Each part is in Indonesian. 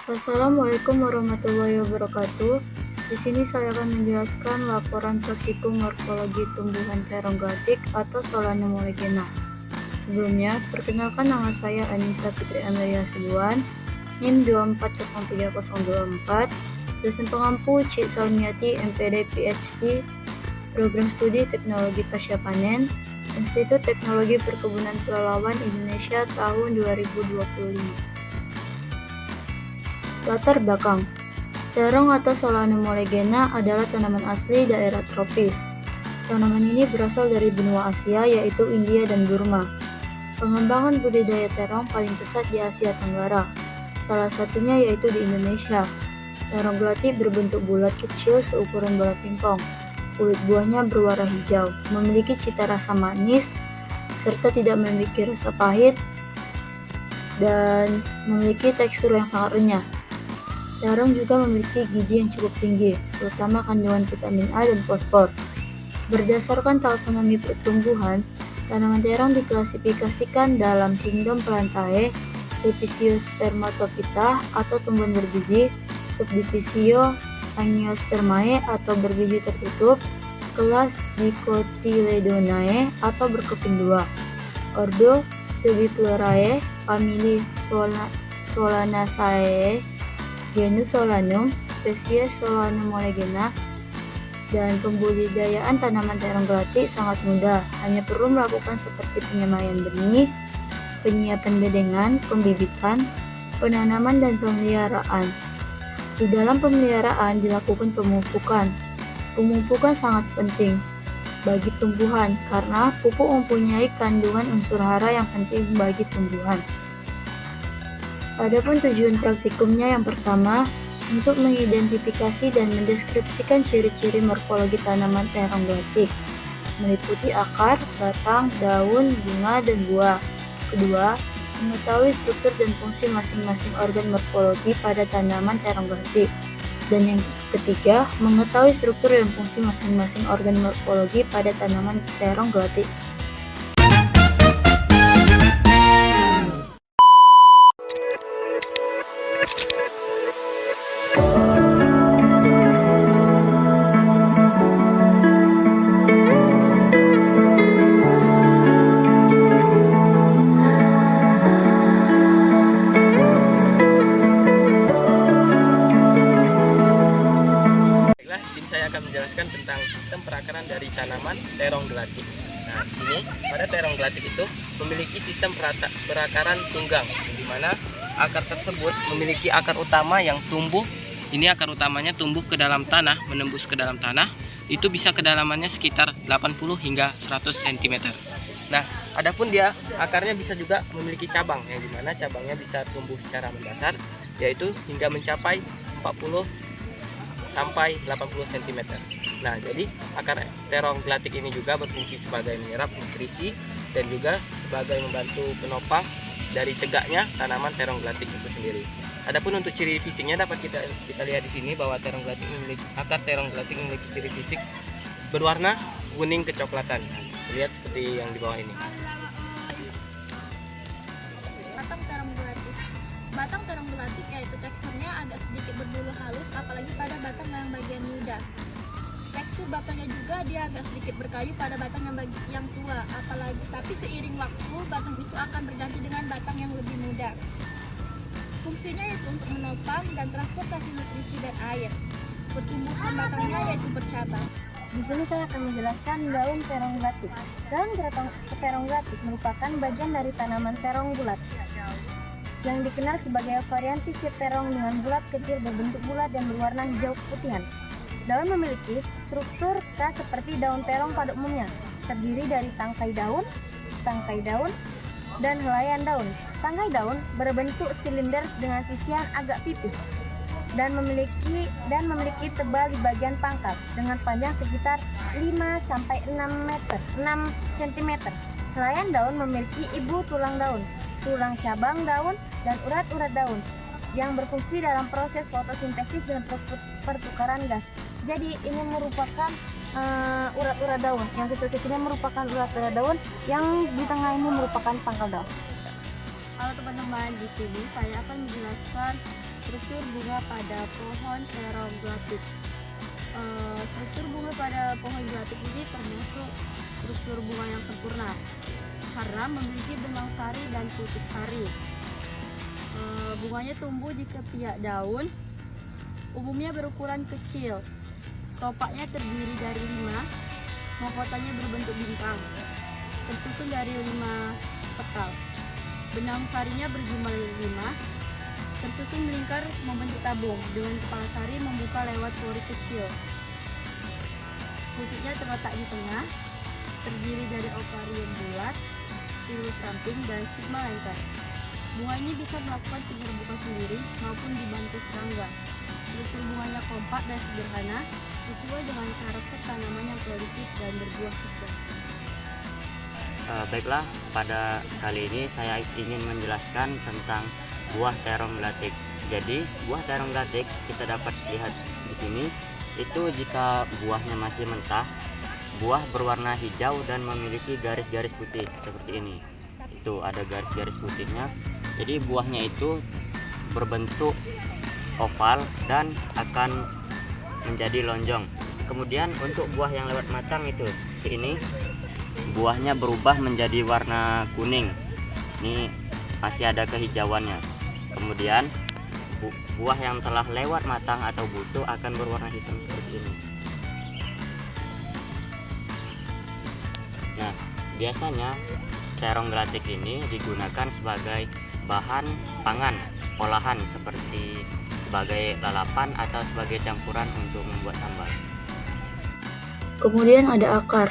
Assalamualaikum warahmatullahi wabarakatuh. Di sini saya akan menjelaskan laporan praktikum morfologi tumbuhan terong glatik atau Solanum molegena. Sebelumnya, perkenalkan nama saya Anissa Fitri Amelia Sibuan, NIM 2403024, dosen pengampu Cik Salmiati MPD PhD, Program Studi Teknologi Pasca Panen, Institut Teknologi Perkebunan Pelalawan Indonesia tahun 2025. Latar belakang. Terong atau Solanum molegena adalah tanaman asli daerah tropis. Tanaman ini berasal dari benua Asia, yaitu India dan Burma. Pengembangan budidaya terong paling pesat di Asia Tenggara. Salah satunya yaitu di Indonesia. Terong glatik berbentuk bulat kecil seukuran bola pingpong. Kulit buahnya berwarna hijau, memiliki cita rasa manis, serta tidak memiliki rasa pahit, dan memiliki tekstur yang sangat renyah. Terong juga memiliki gizi yang cukup tinggi, terutama kandungan vitamin A dan fosfor. Berdasarkan taksonomi pertumbuhan, tanaman terong diklasifikasikan dalam kingdom Plantae, divisio Spermatophyta atau tumbuhan berbiji, subdivisio Angiospermae atau berbiji tertutup, kelas Dicotyledonae atau berkeping dua, ordo Tubiflorae, famili Solanaceae, genus Solanum, spesies Solanum molegena. Dan pembudidayaan tanaman terong glatik sangat mudah, hanya perlu melakukan seperti penyemaian benih, penyiapan bedengan, pembibitan, penanaman, dan pemeliharaan. Di dalam pemeliharaan dilakukan pemupukan. Pemupukan sangat penting bagi tumbuhan karena pupuk mempunyai kandungan unsur hara yang penting bagi tumbuhan. Adapun tujuan praktikumnya yang pertama, untuk mengidentifikasi dan mendeskripsikan ciri-ciri morfologi tanaman terong glatik, meliputi akar, batang, daun, bunga, dan buah. Kedua, mengetahui struktur dan fungsi masing-masing organ morfologi pada tanaman terong glatik. Dan yang ketiga, mengetahui struktur dan fungsi masing-masing organ morfologi pada tanaman terong glatik. Saya akan menjelaskan tentang sistem perakaran dari tanaman terong glatik. Nah, di sini pada terong glatik itu memiliki sistem perakaran tunggang, di mana akar tersebut memiliki akar utama yang tumbuh. Ini akar utamanya tumbuh ke dalam tanah, menembus ke dalam tanah. Itu bisa kedalamannya sekitar 80 hingga 100 cm. Nah, adapun dia akarnya bisa juga memiliki cabang, yang dimana cabangnya bisa tumbuh secara mendatar, yaitu hingga mencapai 40 sampai 80 cm. Nah, jadi akar terong glatik ini juga berfungsi sebagai menyerap nutrisi dan juga sebagai membantu penopang dari tegaknya tanaman terong glatik itu sendiri. Adapun untuk ciri fisiknya dapat kita lihat di sini bahwa akar terong glatik memiliki ciri fisik berwarna kuning kecoklatan. Nah, lihat seperti yang di bawah ini. Batang terong glatik yaitu teksturnya agak sedikit berbulu halus, apalagi pada batang yang bagian muda. Tekstur batangnya juga dia agak sedikit berkayu pada batang yang tua, tapi seiring waktu batang itu akan berganti dengan batang yang lebih muda. Fungsinya yaitu untuk menopang dan transportasi nutrisi dan air. Pertumbuhan batangnya yaitu bercabang. Di sini saya akan menjelaskan daun terong glatik. Daun terong glatik merupakan bagian dari tanaman terong bulat yang dikenal sebagai varian fisik terong dengan bulat kecil berbentuk bulat dan berwarna hijau keputihan. Daun memiliki struktur khas seperti daun terong pada umumnya, terdiri dari tangkai daun, dan helaian daun. Tangkai daun berbentuk silinder dengan sisian agak pipih dan memiliki tebal di bagian pangkal dengan panjang sekitar 5 sampai 6 cm. Helaian daun memiliki ibu tulang daun, tulang cabang daun, dan urat-urat daun yang berfungsi dalam proses fotosintesis dan pertukaran gas. Jadi ini merupakan urat-urat daun. Yang kecil-kecilnya merupakan urat-urat daun, yang di tengah ini merupakan pangkal daun. Halo teman-teman, di sini saya akan menjelaskan struktur bunga pada pohon terong gelatik. Struktur bunga pada pohon gelatik ini termasuk struktur bunga yang sempurna karena memiliki benang sari dan putik sari. Bunganya tumbuh di ketiak daun, umumnya berukuran kecil. Kelopaknya terdiri dari 5, mahkotanya berbentuk bintang, tersusun dari 5 petal. Benang sarinya berjumlah 5, tersusun melingkar membentuk tabung, dengan kepala sari membuka lewat pori kecil. Putiknya terletak di tengah, terdiri dari ovarium bulat, stilus ramping, dan stigma lengket. Bunga ini bisa melakukan penyerbukan sendiri maupun dibantu serangga. Struktur bunganya kompak dan sederhana, sesuai dengan karakter tanaman yang prolific dan berbuah kecil. Baiklah, pada kali ini saya ingin menjelaskan tentang buah terong gelatik. Jadi, buah terong gelatik kita dapat lihat di sini. Itu jika buahnya masih mentah, buah berwarna hijau dan memiliki garis-garis putih seperti ini. Itu ada garis-garis putihnya. Jadi buahnya itu berbentuk oval dan akan menjadi lonjong. Kemudian untuk buah yang lewat matang itu seperti ini, buahnya berubah menjadi warna kuning. Ini masih ada kehijauannya. Kemudian buah yang telah lewat matang atau busuk akan berwarna hitam seperti ini. Nah, biasanya terong gelatik ini digunakan sebagai bahan pangan olahan seperti sebagai lalapan atau sebagai campuran untuk membuat sambal. Kemudian ada akar.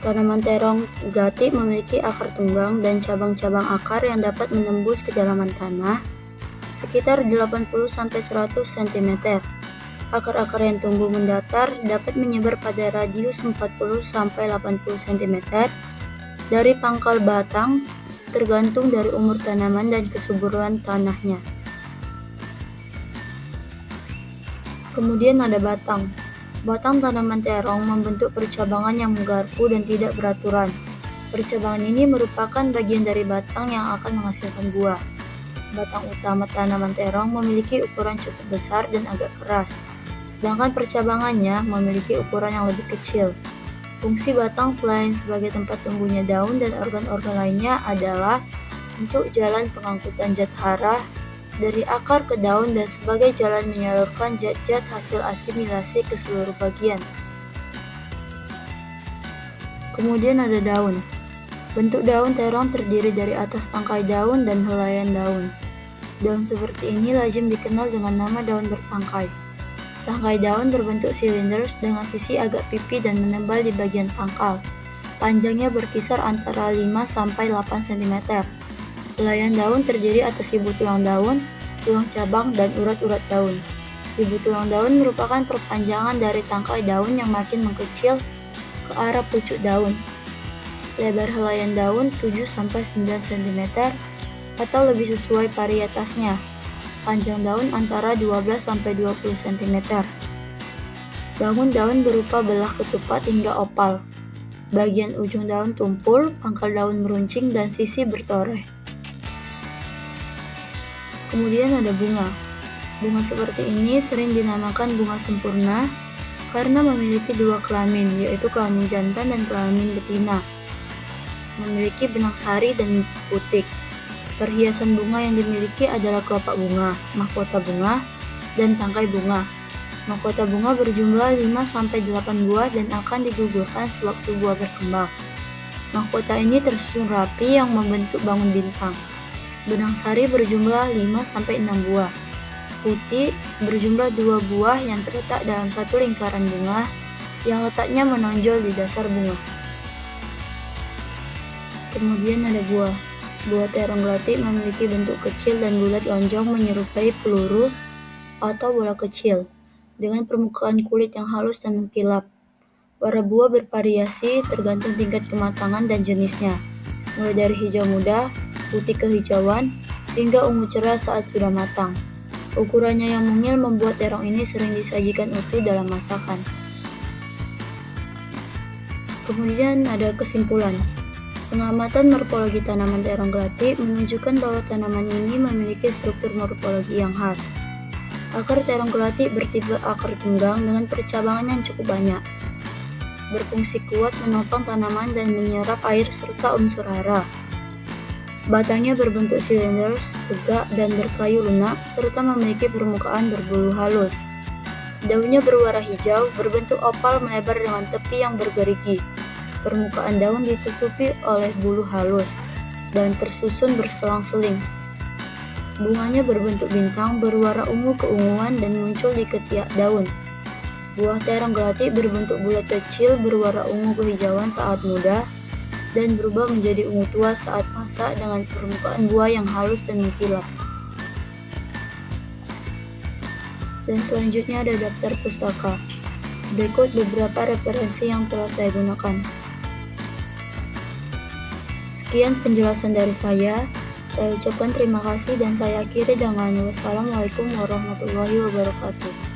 Tanaman terong gelatik memiliki akar tunggang dan cabang-cabang akar yang dapat menembus kedalaman tanah sekitar 80-100 cm. Akar-akar yang tumbuh mendatar dapat menyebar pada radius 40-80 cm dari pangkal batang, tergantung dari umur tanaman dan kesuburan tanahnya. Kemudian ada batang. Batang tanaman terong membentuk percabangan yang menggarpu dan tidak beraturan. Percabangan ini merupakan bagian dari batang yang akan menghasilkan buah. Batang utama tanaman terong memiliki ukuran cukup besar dan agak keras, sedangkan percabangannya memiliki ukuran yang lebih kecil. Fungsi batang selain sebagai tempat tumbuhnya daun dan organ-organ lainnya adalah untuk jalan pengangkutan zat hara dari akar ke daun dan sebagai jalan menyalurkan zat-zat hasil asimilasi ke seluruh bagian. Kemudian ada daun. Bentuk daun terong terdiri dari atas tangkai daun dan helaian daun. Daun seperti ini lazim dikenal dengan nama daun bertangkai. Tangkai daun berbentuk silinders dengan sisi agak pipi dan menebal di bagian pangkal. Panjangnya berkisar antara 5-8 cm. Helaian daun terdiri atas ibu tulang daun, tulang cabang, dan urat-urat daun. Ibu tulang daun merupakan perpanjangan dari tangkai daun yang makin mengkecil ke arah pucuk daun. Lebar helaian daun 7-9 cm atau lebih sesuai varietasnya. Panjang daun antara 12-20 cm. Bangun daun berupa belah ketupat hingga opal. Bagian ujung daun tumpul, pangkal daun meruncing, dan sisi bertoreh. Kemudian ada bunga. Bunga seperti ini sering dinamakan bunga sempurna karena memiliki 2 kelamin, yaitu kelamin jantan dan kelamin betina. Memiliki benang sari dan putik. Perhiasan bunga yang dimiliki adalah kelopak bunga, mahkota bunga, dan tangkai bunga. Mahkota bunga berjumlah 5-8 buah dan akan digugurkan sewaktu buah berkembang. Mahkota ini tersusun rapi yang membentuk bangun bintang. Benang sari berjumlah 5-6 buah. Putik berjumlah 2 buah yang terletak dalam satu lingkaran bunga yang letaknya menonjol di dasar bunga. Kemudian ada buah. Buah terong gelatik memiliki bentuk kecil dan bulat lonjong menyerupai peluru atau bola kecil, dengan permukaan kulit yang halus dan mengkilap. Warna buah bervariasi tergantung tingkat kematangan dan jenisnya, mulai dari hijau muda, putih kehijauan, hingga ungu cerah saat sudah matang. Ukurannya yang mungil membuat terong ini sering disajikan utuh dalam masakan. Kemudian ada kesimpulan. Pengamatan morfologi tanaman terong gelatik menunjukkan bahwa tanaman ini memiliki struktur morfologi yang khas. Akar terong gelatik bertipe akar tunggang dengan percabangan yang cukup banyak. Berfungsi kuat menopang tanaman dan menyerap air serta unsur hara. Batangnya berbentuk silinder, tegak dan berkayu lunak, serta memiliki permukaan berbulu halus. Daunnya berwarna hijau, berbentuk opal melebar dengan tepi yang bergerigi. Permukaan daun ditutupi oleh bulu halus dan tersusun berselang-seling. Bunganya berbentuk bintang, berwarna ungu keunguan dan muncul di ketiak daun. Buah terong gelatik berbentuk bulat kecil, berwarna ungu kehijauan saat muda, dan berubah menjadi ungu tua saat masak dengan permukaan buah yang halus dan mengkilap. Dan selanjutnya ada daftar pustaka. Berikut beberapa referensi yang telah saya gunakan. Sekian penjelasan dari saya. Saya ucapkan terima kasih dan saya akhiri dengan wassalamualaikum warahmatullahi wabarakatuh.